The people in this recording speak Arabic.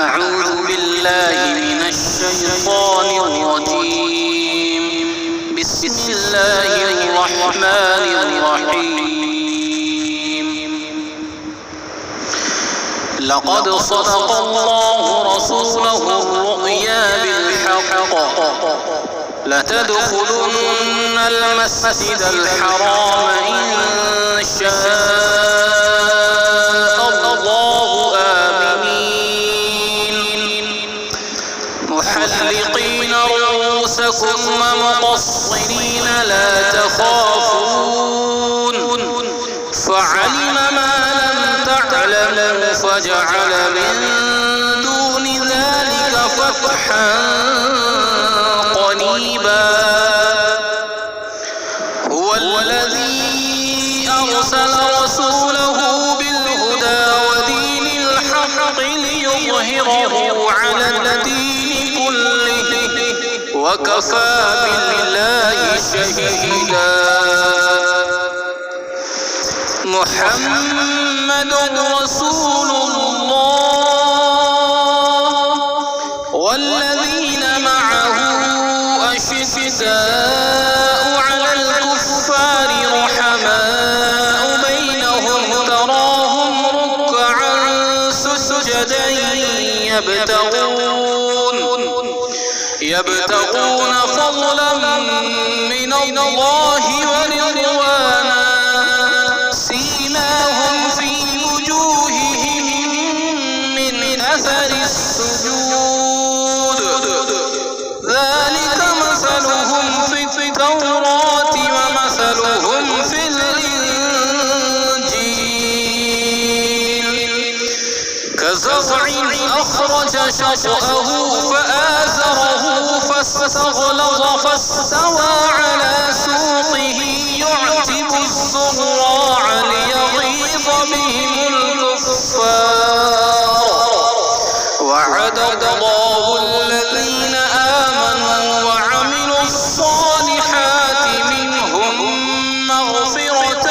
أعوذ بالله من الشيطان الرجيم. بسم الله الرحمن الرحيم. لقد صدق الله رسوله الرؤيا بالحق لتدخلن المسجد الحرام إن شاء الله آمنين محلقين رؤوسكم ومقصرين لا تخافون فعلم ما لم تعلموا فجعل من دون ذلك فتحا قريبا. هو الذي أرسل رسوله بالهدى ودين الحق ليظهره على الدين كله وكفى بالله شهيدا. محمد رسول الله والذين معه أشداء على الكفار رحماء بينهم تراهم ركعا سجدا يبتغون فضلا من الله ورضوانا سيماهم في وجوههم من أثر السجود ذلك مثلهم في التوراة ومثلهم في الإنجيل كزرع أخرج شطأه فآزره فاستغلظ فاستوى على سوقه يعجب الزراع ليغيظ بهم الكفار. وعد الله الذين آمنوا وعملوا الصالحات منهم مغفرة